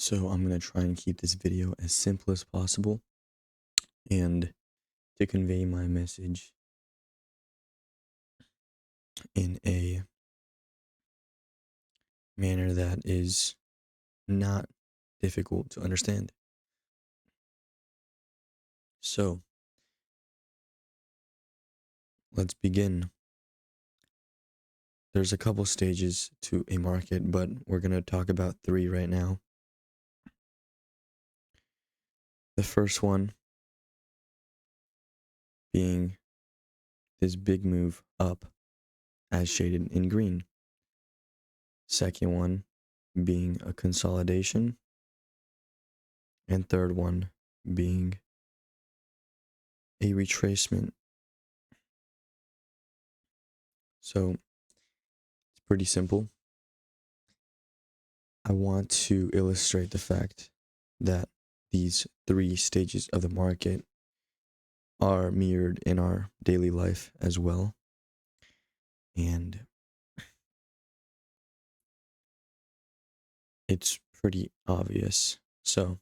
So I'm going to try and keep this video as simple as possible and to convey my message in a manner that is not difficult to understand. So let's begin. There's a couple stages to a market, but we're going to talk about three right now. The first one being this big move up as shaded in green. Second one being a consolidation. And third one being a retracement. So it's pretty simple. I want to illustrate the fact that these three stages of the market are mirrored in our daily life as well. And it's pretty obvious. So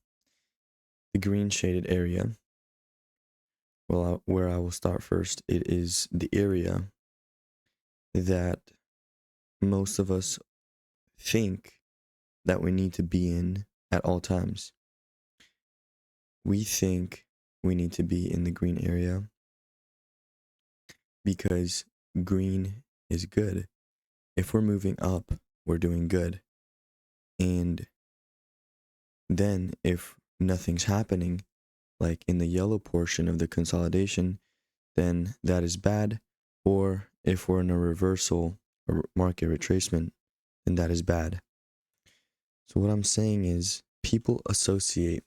the green shaded area, well, where I will start first, it is the area that most of us think that we need to be in at all times. We think we need to be in the green area because green is good. If we're moving up, we're doing good. And then if nothing's happening, like in the yellow portion of the consolidation, then that is bad. Or if we're in a reversal or market retracement, then that is bad. So what I'm saying is people associate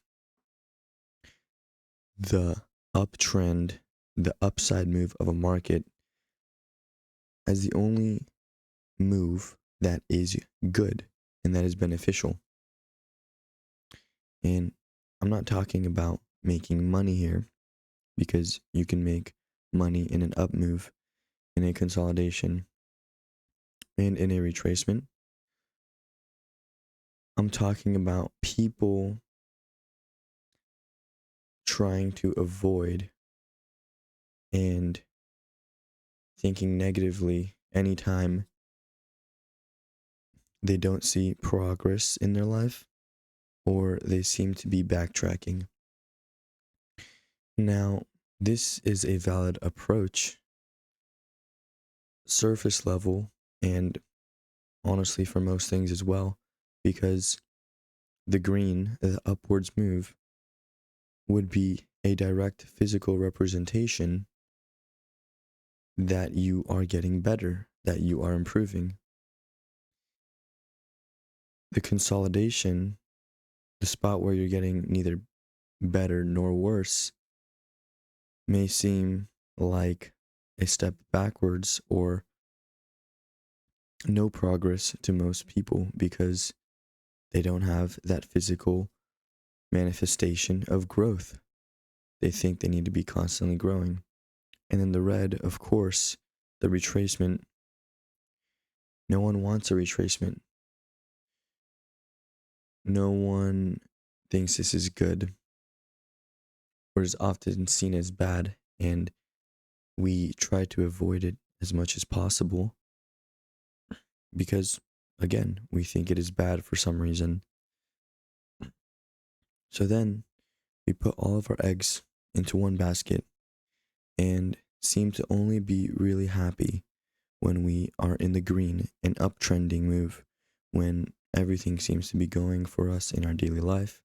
the uptrend, the upside move of a market as the only move that is good and that is beneficial. And I'm not talking about making money here, because you can make money in an up move, in a consolidation, and in a retracement. I'm talking about people trying to avoid and thinking negatively anytime they don't see progress in their life or they seem to be backtracking. Now, this is a valid approach, surface level, and honestly for most things as well, because the green, the upwards move, would be a direct physical representation that you are getting better, that you are improving. The consolidation, the spot where you're getting neither better nor worse, may seem like a step backwards or no progress to most people because they don't have that physical manifestation of growth. They think they need to be constantly growing. And then the red, of course, the retracement. No one wants a retracement. No one thinks this is good or is often seen as bad, and we try to avoid it as much as possible because, again, we think it is bad for some reason. So then we put all of our eggs into one basket and seem to only be really happy when we are in the green, an uptrending move, when everything seems to be going for us in our daily life,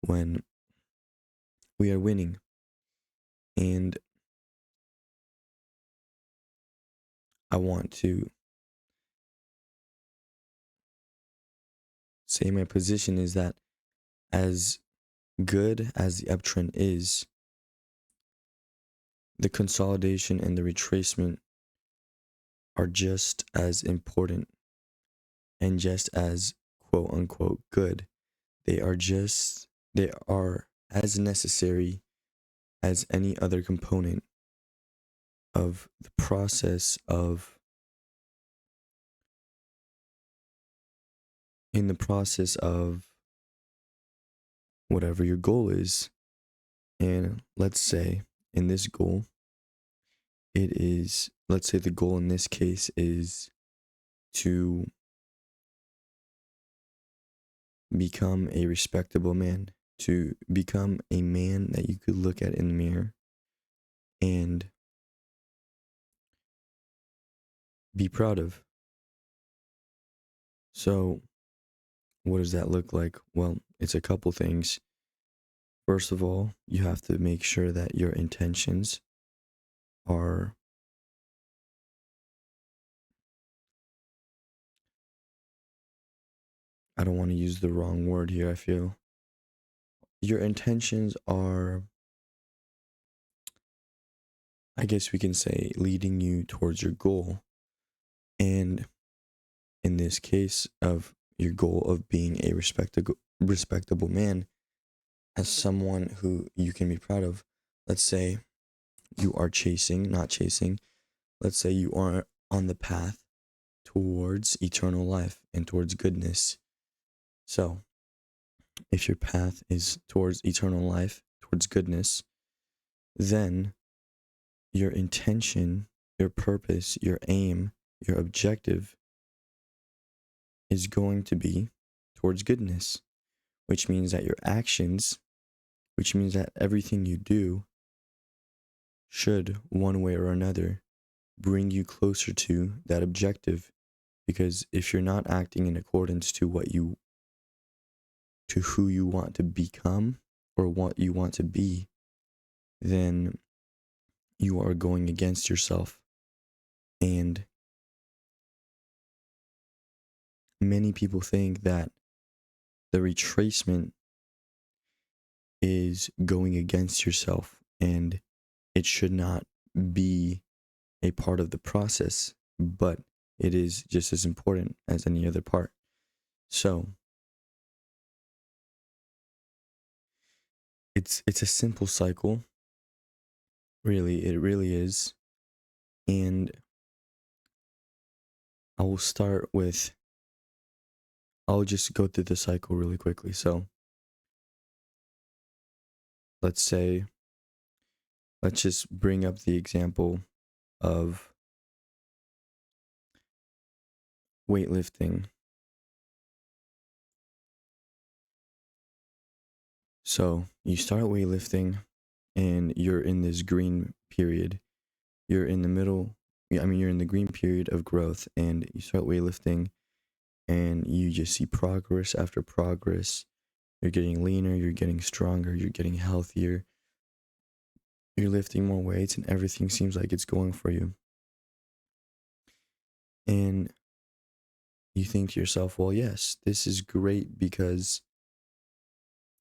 when we are winning. And I want to say my position is that as good as the uptrend is, the consolidation and the retracement are just as important and just as quote unquote good. They are as necessary as any other component of the process of whatever your goal is. And let's say in this goal, let's say the goal in this case is to become a respectable man, to become a man that you could look at in the mirror and be proud of. So, what does that look like? Well, it's a couple things. First of all, you have to make sure that your intentions are, I don't want to use the wrong word here, I feel. Your intentions are, I guess we can say, leading you towards your goal. And in this case of your goal of being a respectable man, as someone who you can be proud of, let's say you are not chasing, let's say you are on the path towards eternal life and towards goodness. So, if your path is towards eternal life, towards goodness, then your intention, your purpose, your aim, your objective is going to be towards goodness, which means that your actions, which means that everything you do should, one way or another, bring you closer to that objective. Because if you're not acting in accordance to who you want to become or what you want to be, then you are going against yourself. And many people think that the retracement is going against yourself and it should not be a part of the process, but it is just as important as any other part. So it's a simple cycle, really, it really is. And I will start with, I'll just go through the cycle really quickly. So let's just bring up the example of weightlifting. So you start weightlifting and you're in this green period. You're in the middle, you're in the green period of growth, and you start weightlifting and you just see progress after progress. You're getting leaner, you're getting stronger, you're getting healthier. You're lifting more weights and everything seems like it's going for you. And you think to yourself, well, yes, this is great because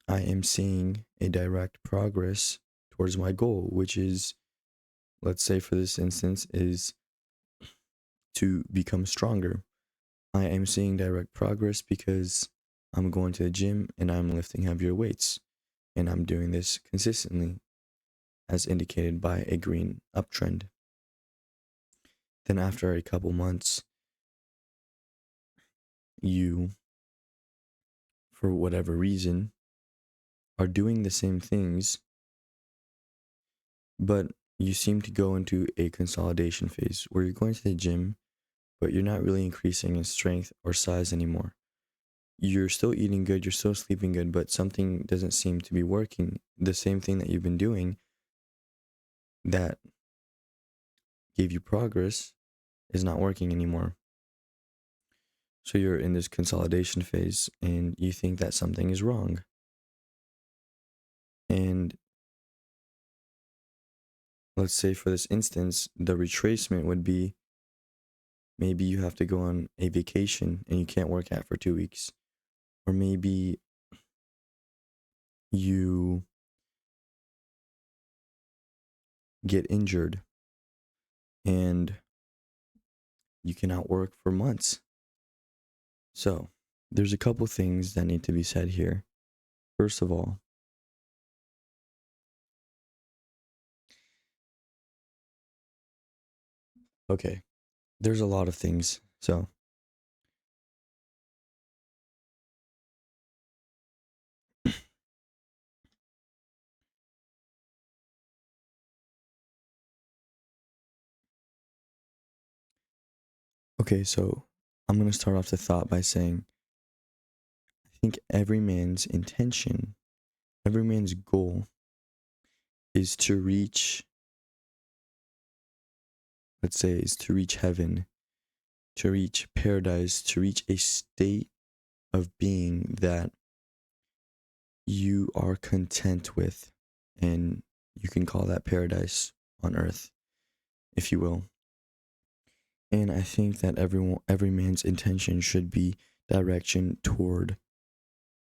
I am seeing a direct progress towards my goal, which is, let's say for this instance, is to become stronger. I am seeing direct progress because I'm going to the gym and I'm lifting heavier weights. And I'm doing this consistently, as indicated by a green uptrend. Then after a couple months, you, for whatever reason, are doing the same things, but you seem to go into a consolidation phase where you're going to the gym, but you're not really increasing in strength or size anymore. You're still eating good, you're still sleeping good, but something doesn't seem to be working. The same thing that you've been doing that gave you progress is not working anymore. So you're in this consolidation phase and you think that something is wrong. And let's say for this instance, the retracement would be maybe you have to go on a vacation and you can't work out for 2 weeks. Or maybe you get injured and you cannot work for months. So there's a couple things that need to be said here. First of all, okay, there's a lot of things. So Okay, so I'm going to start off the thought by saying I think every man's intention, every man's goal is to reach, let's say, is to reach heaven, to reach paradise, to reach a state of being that you are content with. And you can call that paradise on earth, if you will. And I think that every man's intention should be direction toward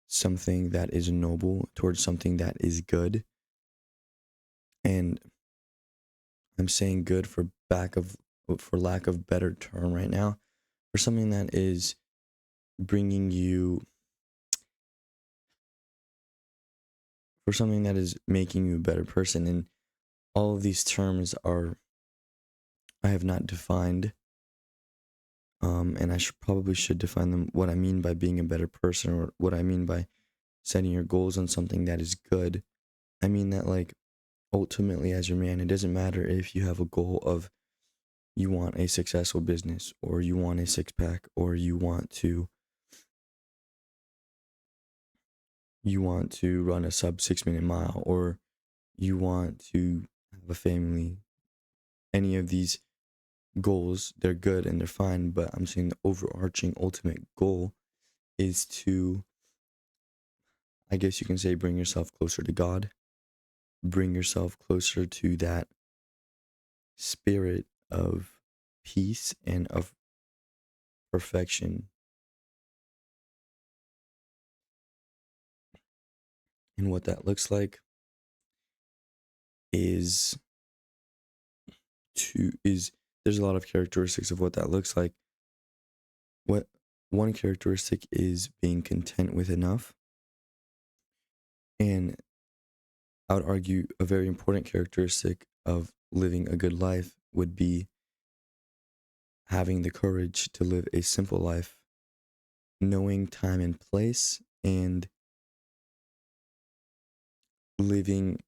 something that is noble, towards something that is good. And I'm saying good for lack of better term right now, for something that is bringing you, for something that is making you a better person. And all of these terms are, I have not defined, and I should define them, what I mean by being a better person, or what I mean by setting your goals on something that is good. I mean that, like, ultimately, as your man, it doesn't matter if you have a goal of you want a successful business, or you want a six pack, or you want to run a sub 6 minute mile, or you want to have a family. Any of these goals, they're good and they're fine, but I'm saying the overarching ultimate goal is to, I guess you can say, bring yourself closer to God, bring yourself closer to that spirit of peace and of perfection. And what that looks like is is there's a lot of characteristics of what that looks like. What one characteristic is being content with enough, and I would argue a very important characteristic of living a good life would be having the courage to live a simple life, knowing time and place, and living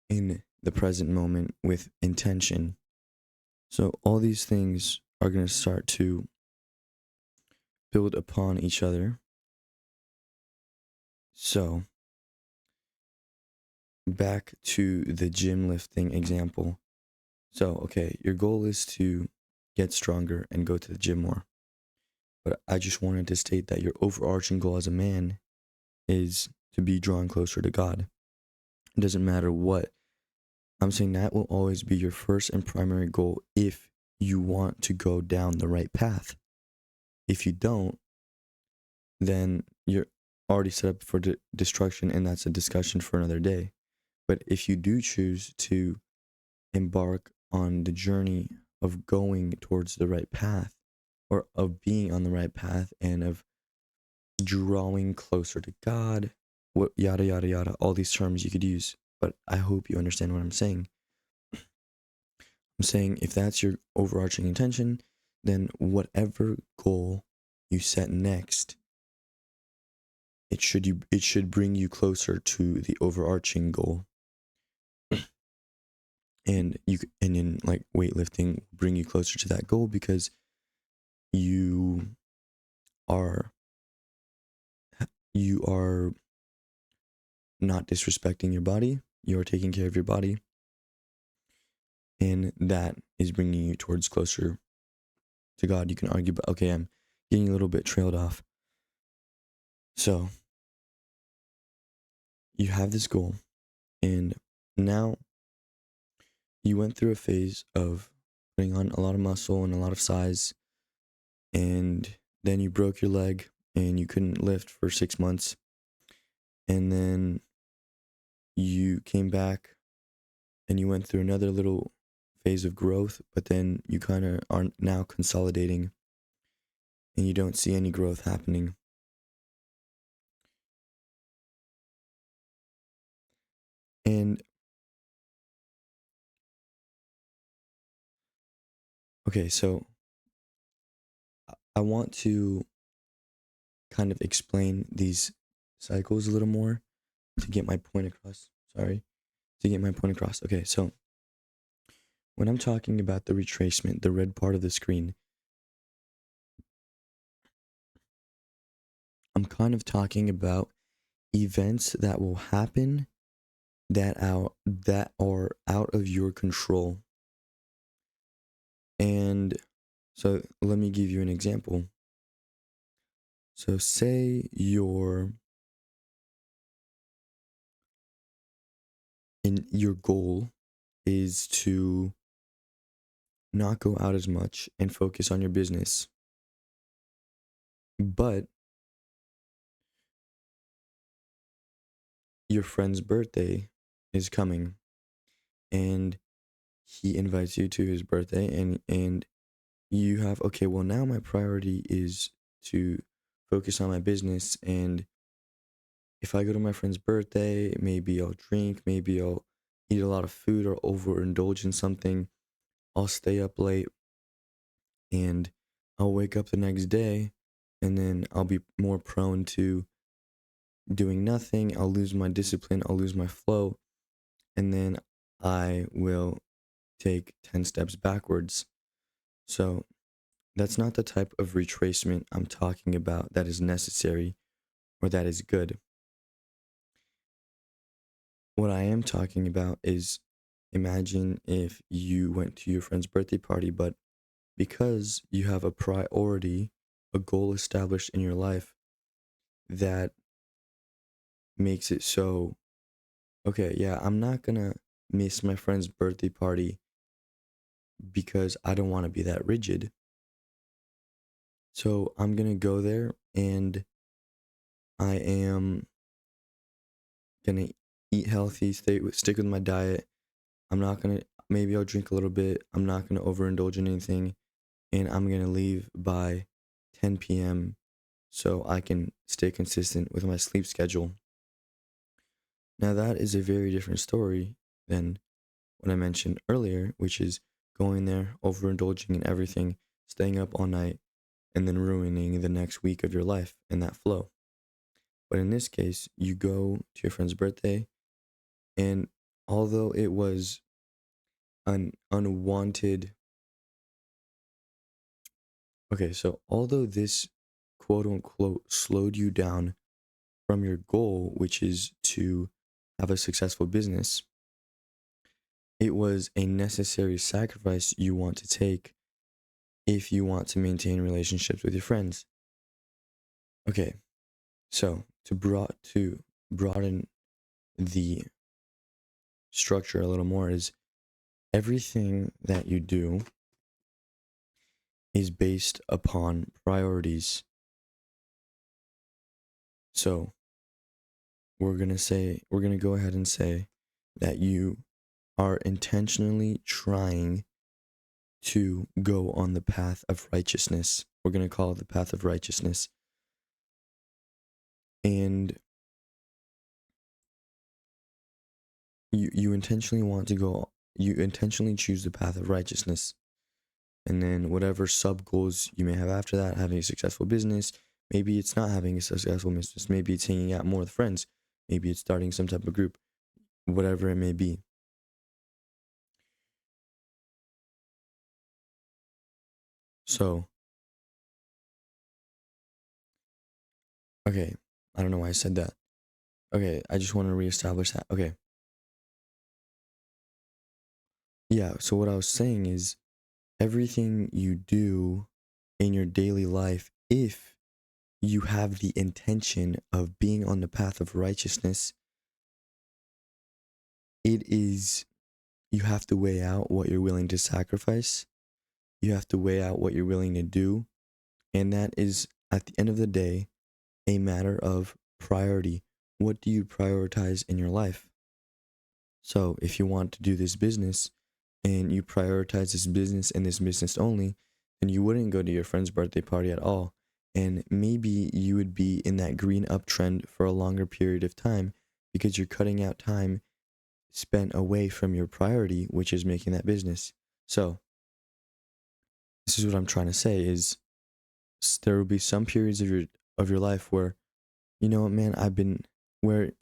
in the present moment with intention. So all these things are going to start to build upon each other. So back to the gym lifting example. So, okay, your goal is to get stronger and go to the gym more. But I just wanted to state that your overarching goal as a man is to be drawn closer to God. It doesn't matter what. I'm saying that will always be your first and primary goal if you want to go down the right path. If you don't, then you're already set up for destruction, and that's a discussion for another day. But if you do choose to embark on the journey of going towards the right path, or of being on the right path, and of drawing closer to God, what yada yada yada, all these terms you could use, but I hope you understand what I'm saying. I'm saying if that's your overarching intention, then whatever goal you set next, it should bring you closer to the overarching goal. And in like weightlifting, bring you closer to that goal because you are you are not disrespecting your body, you're taking care of your body, and that is bringing you towards closer to God. You can argue, but okay, I'm getting a little bit trailed off. So you have this goal, and now you went through a phase of putting on a lot of muscle and a lot of size, and then you broke your leg and you couldn't lift for 6 months, and then you came back and you went through another little phase of growth, but then you kind of are now consolidating and you don't see any growth happening. And okay, so I want to kind of explain these cycles a little more to get my point across. Sorry, to get my point across. Okay, so when I'm talking about the retracement, the red part of the screen, I'm kind of talking about events that will happen that are out of your control. And so let me give you an example. So say your goal is to not go out as much and focus on your business. But your friend's birthday is coming and he invites you to his birthday, and you have, okay, well, now my priority is to focus on my business, and if I go to my friend's birthday, maybe I'll drink, maybe I'll eat a lot of food or overindulge in something. I'll stay up late and I'll wake up the next day and then I'll be more prone to doing nothing. I'll lose my discipline, I'll lose my flow, and then I will take 10 steps backwards. So that's not the type of retracement I'm talking about that is necessary or that is good. What I am talking about is, imagine if you went to your friend's birthday party, but because you have a priority, a goal established in your life that makes it so, okay, yeah, I'm not gonna miss my friend's birthday party because I don't want to be that rigid. So I'm gonna go there and I am gonna eat healthy, stick with my diet. I'm not gonna, maybe I'll drink a little bit. I'm not gonna overindulge in anything, and I'm gonna leave by 10 p.m. so I can stay consistent with my sleep schedule. Now that is a very different story than what I mentioned earlier, which is going there, overindulging in everything, staying up all night, and then ruining the next week of your life in that flow. But in this case, you go to your friend's birthday, and although it was an unwanted, okay, so although this quote unquote slowed you down from your goal, which is to have a successful business, it was a necessary sacrifice you want to take if you want to maintain relationships with your friends. Okay, so to broaden the structure a little more, is everything that you do is based upon priorities. So we're gonna go ahead and say that you are intentionally trying to go on the path of righteousness. We're gonna call it the path of righteousness. And you intentionally want to go, you intentionally choose the path of righteousness. And then whatever sub goals you may have after that, having a successful business, maybe it's not having a successful business, maybe it's hanging out more with friends, maybe it's starting some type of group, whatever it may be. So, okay, I don't know why I said that. Okay, I just want to reestablish that. Okay. Yeah, so what I was saying is everything you do in your daily life, if you have the intention of being on the path of righteousness, it is, you have to weigh out what you're willing to sacrifice. You have to weigh out what you're willing to do. And that is, at the end of the day, a matter of priority. What do you prioritize in your life? So if you want to do this business and you prioritize this business and this business only, then you wouldn't go to your friend's birthday party at all. And maybe you would be in that green uptrend for a longer period of time because you're cutting out time spent away from your priority, which is making that business. So this is what I'm trying to say is, there will be some periods of your life where, you know what, man, where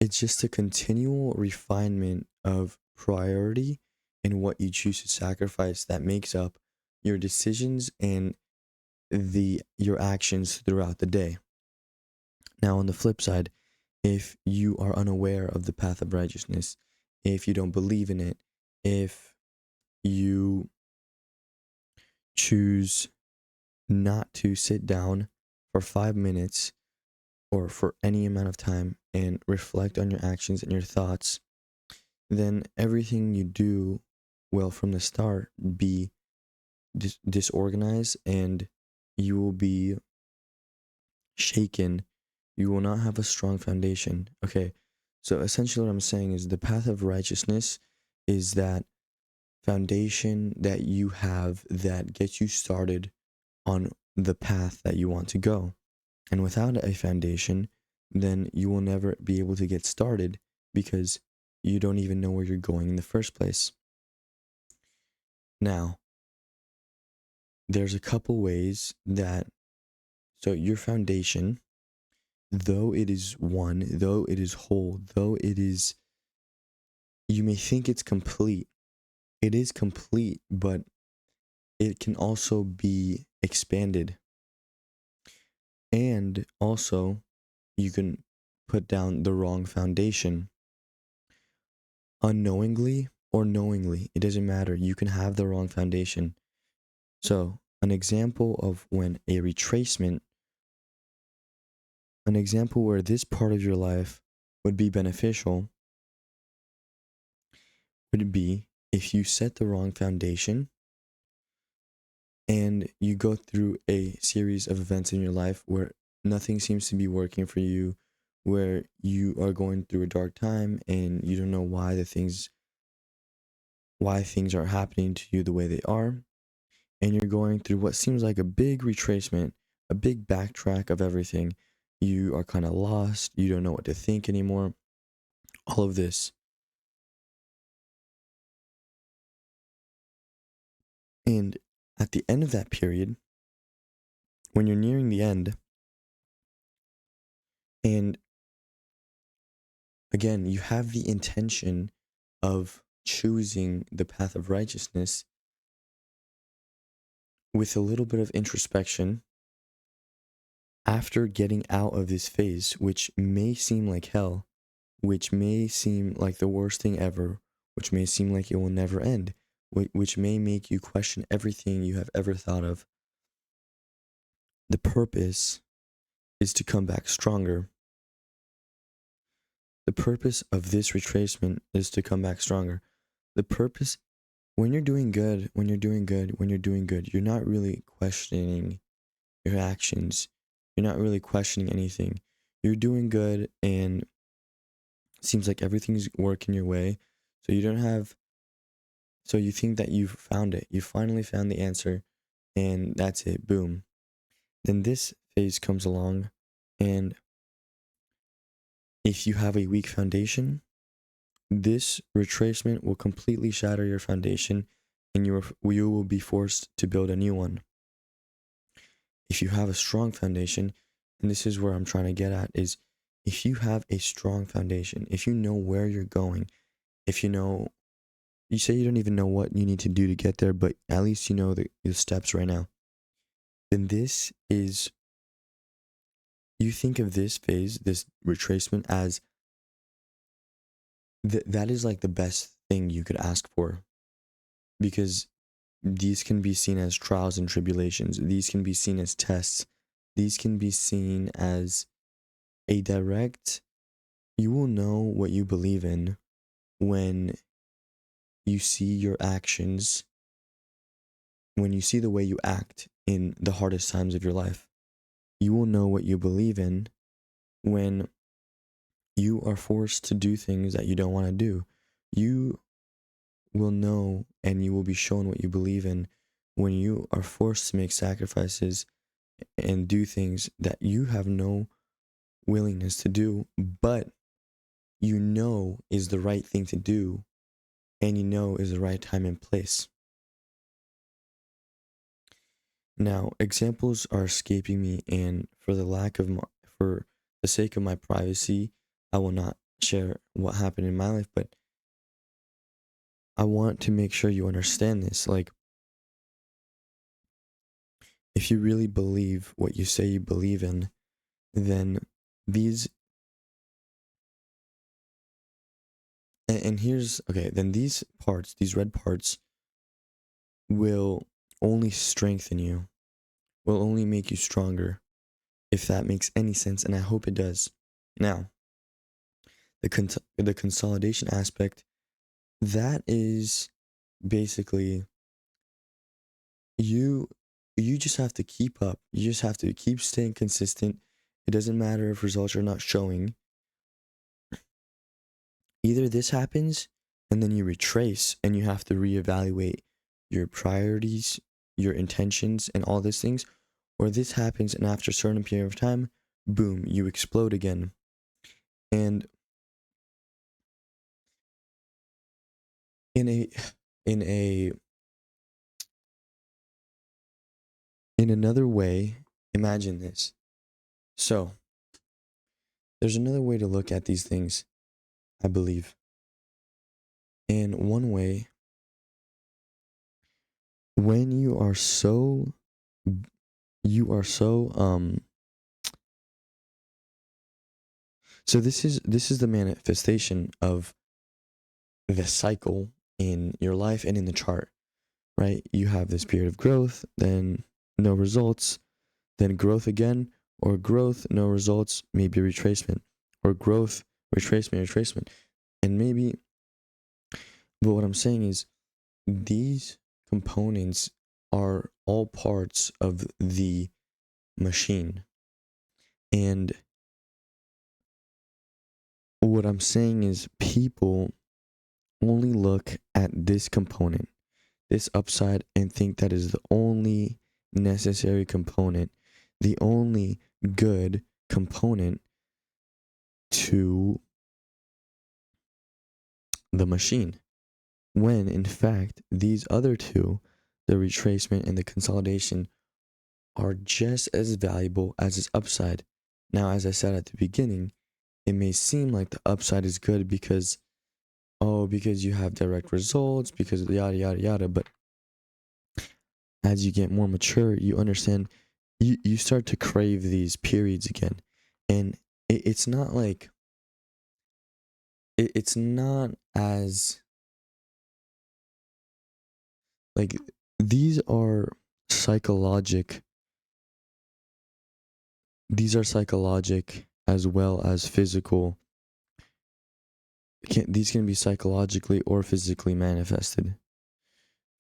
it's just a continual refinement of priority and what you choose to sacrifice that makes up your decisions and your actions throughout the day. Now, on the flip side, if you are unaware of the path of righteousness, if you don't believe in it, if you choose not to sit down for 5 minutes or for any amount of time and reflect on your actions and your thoughts, then everything you do will from the start be disorganized, and you will be shaken. You will not have a strong foundation. Okay, so essentially what I'm saying is the path of righteousness is that foundation that you have that gets you started on the path that you want to go. And without a foundation, then you will never be able to get started because you don't even know where you're going in the first place. Now, there's a couple ways that, so your foundation, though it is one, though it is whole, though it is, you may think it's complete, it is complete, but it can also be expanded. And also, you can put down the wrong foundation. Unknowingly or knowingly, it doesn't matter. You can have the wrong foundation. So, an example of when a retracement, an example where this part of your life would be beneficial would be if you set the wrong foundation and you go through a series of events in your life where nothing seems to be working for you, where you are going through a dark time and you don't know why things are happening to you the way they are, and you're going through what seems like a big retracement, a big backtrack of everything. You are kind of lost, you don't know what to think anymore. All of this. And at the end of that period, when you're nearing the end, and again, you have the intention of choosing the path of righteousness with a little bit of introspection, after getting out of this phase, which may seem like hell, which may seem like the worst thing ever, which may seem like it will never end, which may make you question everything you have ever thought of, the purpose is to come back stronger. The purpose of this retracement is to come back stronger. The purpose, when you're doing good, you're not really questioning your actions. You're not really questioning anything. You're doing good and it seems like everything's working your way. So you don't have, so you think that you've found it. You finally found the answer and that's it. Boom. Then this phase comes along, and if you have a weak foundation, this retracement will completely shatter your foundation and you will be forced to build a new one. If you have a strong foundation, and this is where I'm trying to get at, is if you have a strong foundation, if you know where you're going, if you know, you say you don't even know what you need to do to get there, but at least you know the steps right now, then this is, you think of this phase, this retracement, as that is like the best thing you could ask for, because these can be seen as trials and tribulations. These can be seen as tests. These can be seen as a direct, you will know what you believe in when you see your actions, when you see the way you act in the hardest times of your life. You will know what you believe in when you are forced to do things that you don't want to do. You will know and you will be shown what you believe in when you are forced to make sacrifices and do things that you have no willingness to do, but you know is the right thing to do and you know is the right time and place. Now, examples are escaping me, and for the sake of my privacy, I will not share what happened in my life, but I want to make sure you understand this. Like, if you really believe what you say you believe in, then these and here's okay, then these parts, these red parts will only strengthen you, will only make you stronger, if that makes any sense, and I hope it does. Now, the consolidation aspect, that is basically you you just have to keep up. You just have to keep staying consistent. It doesn't matter if results are not showing. Either this happens and then you retrace and you have to reevaluate your priorities, your intentions, and all these things, or this happens and after a certain period of time, boom, you explode again. And in a in a in another way, imagine this. So, there's another way to look at these things, I believe. And one way, when you are so so this is the manifestation of the cycle in your life and in the chart, right? You have this period of growth, then no results, then growth again, or growth, no results, maybe retracement, or growth, retracement. And maybe, but what I'm saying is these components are all parts of the machine. And what I'm saying is people only look at this component, this upside, and think that is the only necessary component, the only good component to the machine. When in fact, these other two, the retracement and the consolidation, are just as valuable as its upside. Now, as I said at the beginning, it may seem like the upside is good because you have direct results, because yada yada yada, but as you get more mature, you understand, you start to crave these periods again. And it's not like it's not as like these are psychologic as well as physical. These can be psychologically or physically manifested.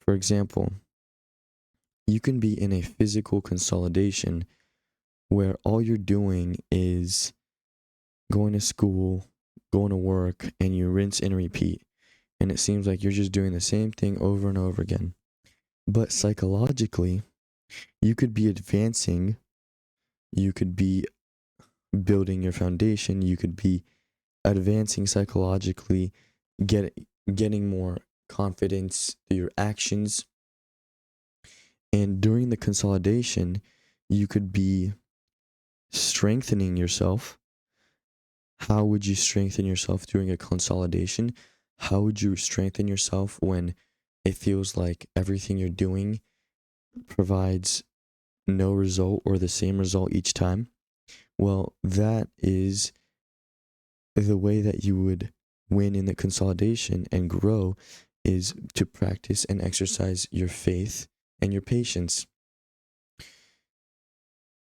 For example, you can be in a physical consolidation where all you're doing is going to school, going to work, and you rinse and repeat. And it seems like you're just doing the same thing over and over again. But psychologically, you could be advancing, you could be building your foundation, you could be advancing psychologically, getting more confidence through your actions. And during the consolidation, you could be strengthening yourself. How would you strengthen yourself during a consolidation? How would you strengthen yourself when it feels like everything you're doing provides no result or the same result each time? Well, that is the way that you would win in the consolidation and grow, is to practice and exercise your faith and your patience.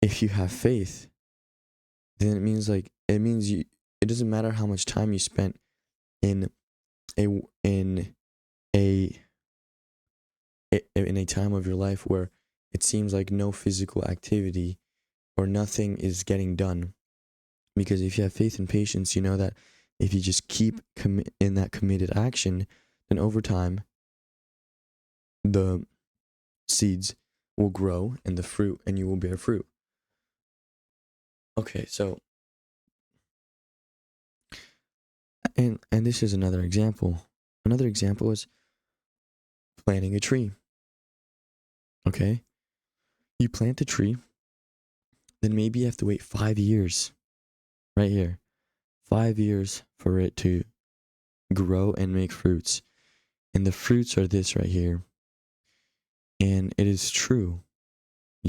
If you have faith, then it means it doesn't matter how much time you spent in a in a in a time of your life where it seems like no physical activity or nothing is getting done. Because if you have faith and patience, you know that if you just keep in that committed action, then over time, the seeds will grow and the fruit, and you will bear fruit. Okay, so, and this is another example. Another example is planting a tree. Okay? You plant a tree, then maybe you have to wait 5 years, right here. 5 years for it to grow and make fruits. And the fruits are this right here. And it is true.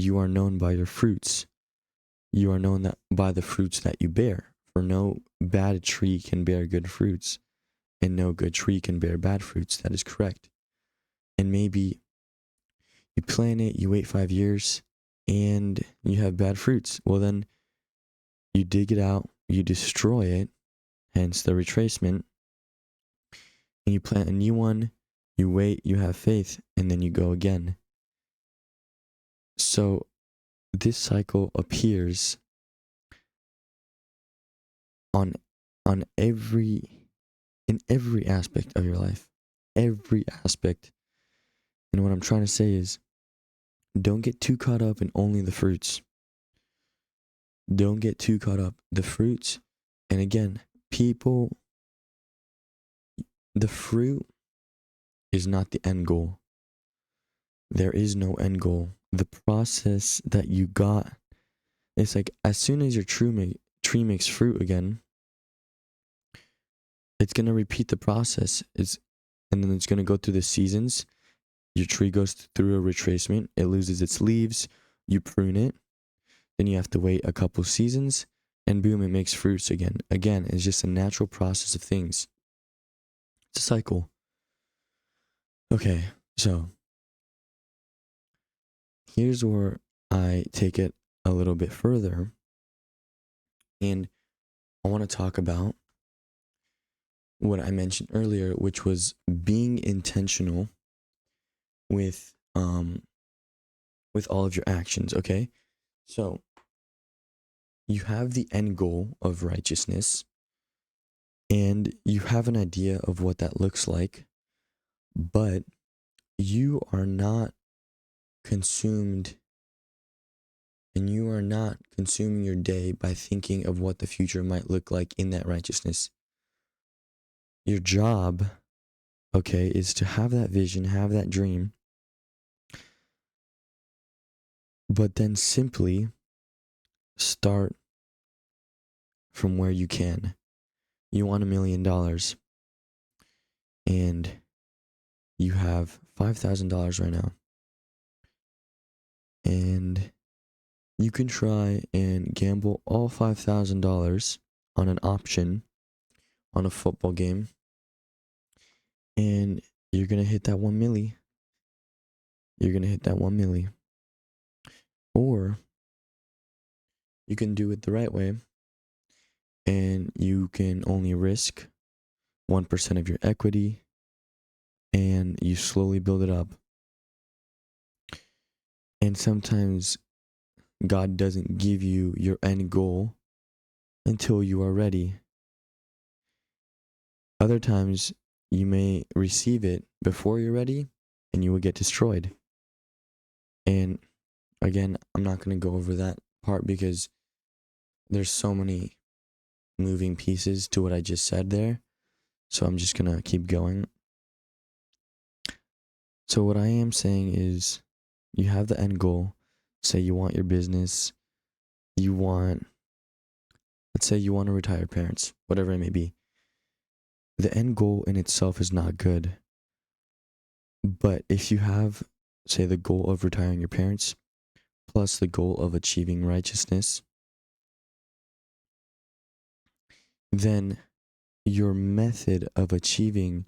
you are known by your fruits. You are known that by the fruits that you bear. For no bad tree can bear good fruits, and no good tree can bear bad fruits. That is correct. And maybe you plant it, you wait 5 years, and you have bad fruits. Well, then you dig it out, you destroy it, hence the retracement, and you plant a new one, you wait, you have faith, and then you go again. So this cycle appears on in every aspect of your life. Every aspect. And what I'm trying to say is, don't get too caught up in only the fruits. Don't get too caught up. The fruits, and again, people, the fruit is not the end goal. There is no end goal. The process that you got, it's like as soon as your tree makes fruit again, it's going to repeat the process. And then it's going to go through the seasons. Your tree goes through a retracement. It loses its leaves. You prune it. Then you have to wait a couple seasons. And boom, it makes fruits again. Again, it's just a natural process of things. It's a cycle. Okay, so here's where I take it a little bit further. And I want to talk about what I mentioned earlier, which was being intentional with all of your actions, okay? So you have the end goal of righteousness, and you have an idea of what that looks like, but you are not consumed, and you are not consuming your day by thinking of what the future might look like in that righteousness. Your job, okay, is to have that vision, have that dream, but then simply start from where you can. You want $1 million, and you have $5,000 right now, and you can try and gamble all $5,000 on an option on a football game, and you're gonna hit that 1 milli. You're gonna hit that 1 milli. Or you can do it the right way, and you can only risk 1% of your equity, and you slowly build it up. And sometimes God doesn't give you your end goal until you are ready. Other times you may receive it before you're ready, and you will get destroyed. And again, I'm not going to go over that part because there's so many moving pieces to what I just said there. So I'm just going to keep going. So what I am saying is, you have the end goal. Say you want your business. Let's say you want to retire parents, whatever it may be. The end goal in itself is not good. But if you have, say, the goal of retiring your parents, plus the goal of achieving righteousness, then your method of achieving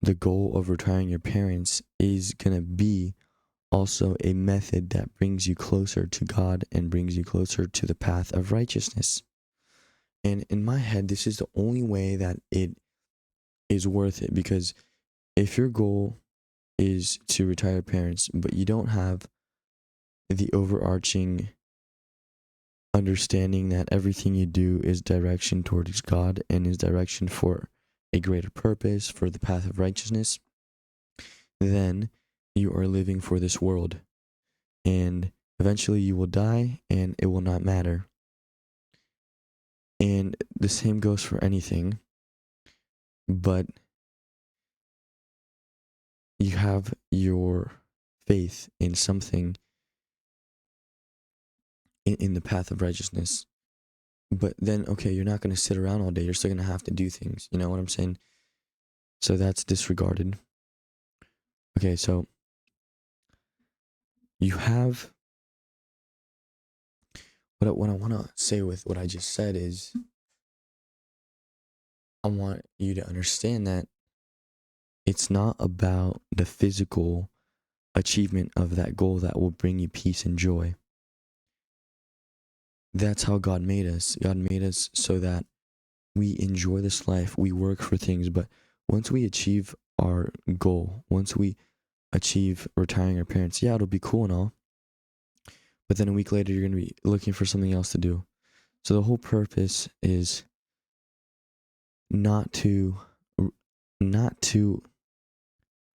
the goal of retiring your parents is going to be also a method that brings you closer to God and brings you closer to the path of righteousness. And in my head, this is the only way that it is worth it, because if your goal is to retire parents, but you don't have the overarching understanding that everything you do is direction towards God and is direction for a greater purpose, for the path of righteousness, then you are living for this world. And eventually you will die and it will not matter. And the same goes for anything. But you have your faith in something in the path of righteousness. But then, okay, you're not going to sit around all day. You're still going to have to do things. You know what I'm saying? So that's disregarded. Okay, so you have what I want to say with what I just said is I want you to understand that it's not about the physical achievement of that goal that will bring you peace and joy. That's how God made us. God made us so that we enjoy this life, we work for things, but once we achieve our goal, once we achieve retiring our parents, yeah, it'll be cool and all, but then a week later, you're going to be looking for something else to do. So the whole purpose is not to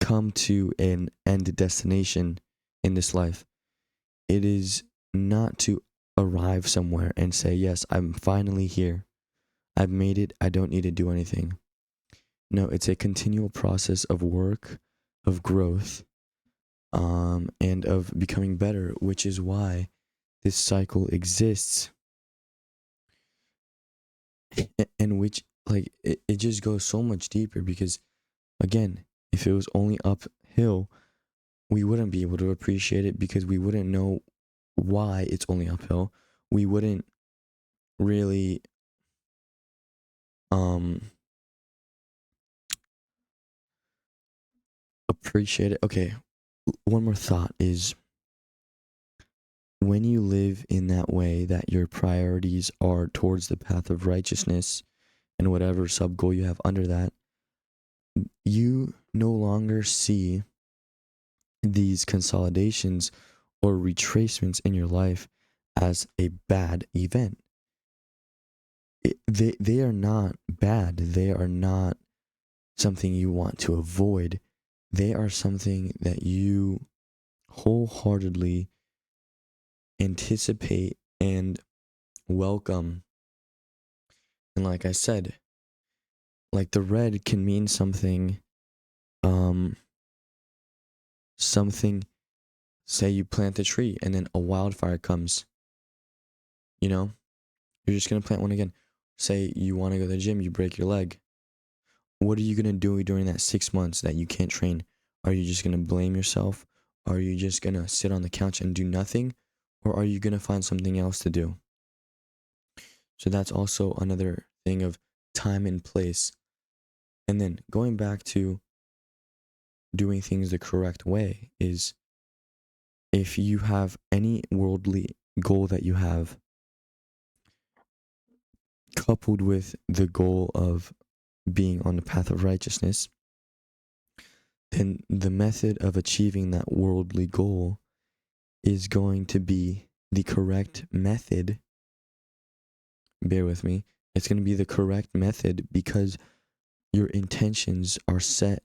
come to an end destination in this life. It is not to arrive somewhere and say, yes, I'm finally here. I've made it. I don't need to do anything. No, it's a continual process of work, of growth, and of becoming better, which is why this cycle exists. And which, like, it just goes so much deeper because, again, if it was only uphill, we wouldn't be able to appreciate it because we wouldn't know why it's only uphill. We wouldn't really appreciate it. Okay, one more thought is when you live in that way that your priorities are towards the path of righteousness and whatever sub goal you have under that, you no longer see these consolidations or retracements in your life as a bad event. They are not bad. They are not something you want to avoid. They are something that you wholeheartedly anticipate and welcome. And like I said, like the red can mean something, something, say you plant a tree and then a wildfire comes, you know, you're just going to plant one again. Say you want to go to the gym, you break your leg. What are you going to do during that 6 months that you can't train? Are you just going to blame yourself? Are you just going to sit on the couch and do nothing? Or are you going to find something else to do? So that's also another thing of time and place. And then going back to doing things the correct way is if you have any worldly goal that you have coupled with the goal of being on the path of righteousness, then the method of achieving that worldly goal is going to be the correct method. Bear with me. It's going to be the correct method because your intentions are set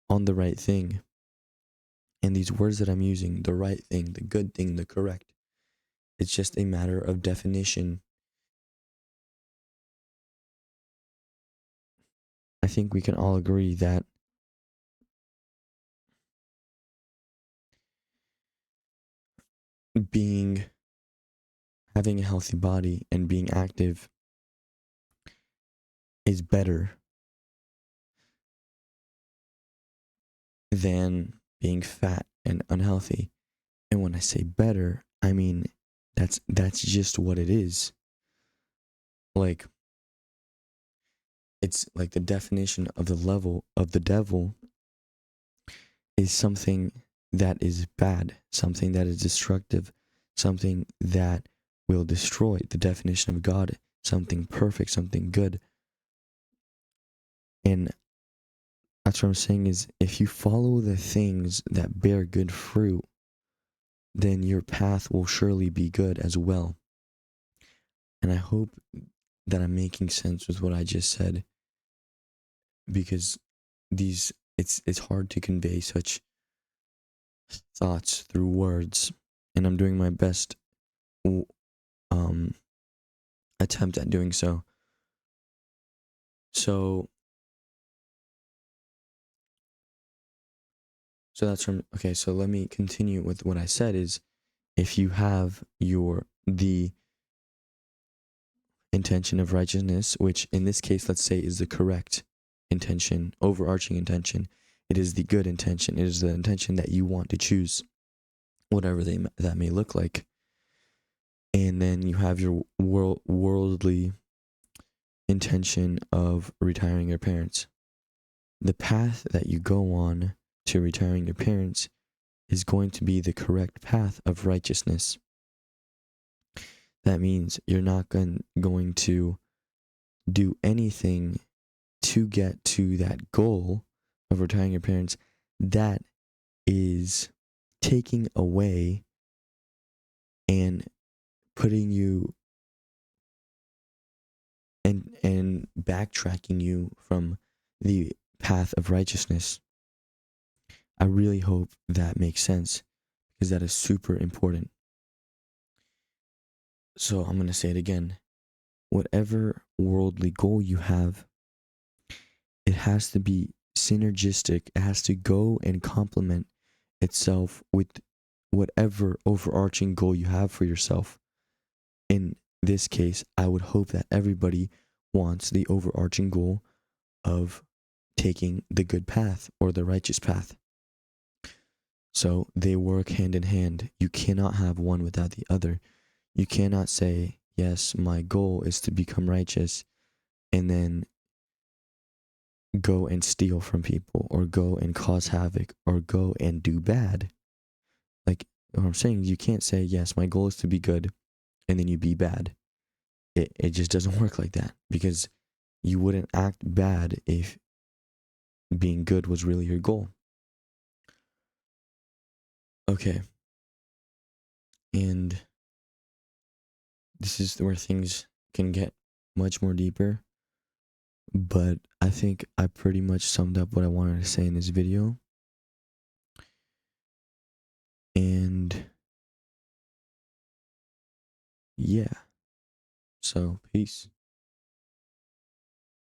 on the right thing. And these words that I'm using, the right thing, the good thing, the correct, it's just a matter of definition. I think we can all agree that having a healthy body and being active is better than being fat and unhealthy. And when I say better, I mean that's just what it is. Like it's like the definition of the level of the devil is something that is bad, something that is destructive, something that will destroy. The definition of God, something perfect, something good. And that's what I'm saying is if you follow the things that bear good fruit, then your path will surely be good as well. And I hope that I'm making sense with what I just said because it's hard to convey such thoughts through words, and I'm doing my best attempt at doing so. So that's from okay, so let me continue with what I said is if you have the intention of righteousness, which in this case let's say is the correct intention, overarching intention, it is the good intention, it is the intention that you want to choose. whatever that may look like. And then you have your worldly intention of retiring your parents. The path that you go on to retiring your parents is going to be the correct path of righteousness. That means you're not going to do anything to get to that goal of retiring your parents that is taking away and putting you and backtracking you from the path of righteousness. I really hope that makes sense because that is super important. So I'm going to say it again. Whatever worldly goal you have, it has to be synergistic. It has to go and complement itself with whatever overarching goal you have for yourself. In this case, I would hope that everybody wants the overarching goal of taking the good path or the righteous path. So they work hand in hand. You cannot have one without the other. You cannot say, yes, my goal is to become righteous, and then go and steal from people or go and cause havoc or go and do bad. Like what I'm saying, you can't say, yes, my goal is to be good, and then you be bad. It just doesn't work like that, because you wouldn't act bad if being good was really your goal. Okay. And this is where things can get much more deeper. But I think I pretty much summed up what I wanted to say in this video. And yeah. So, peace.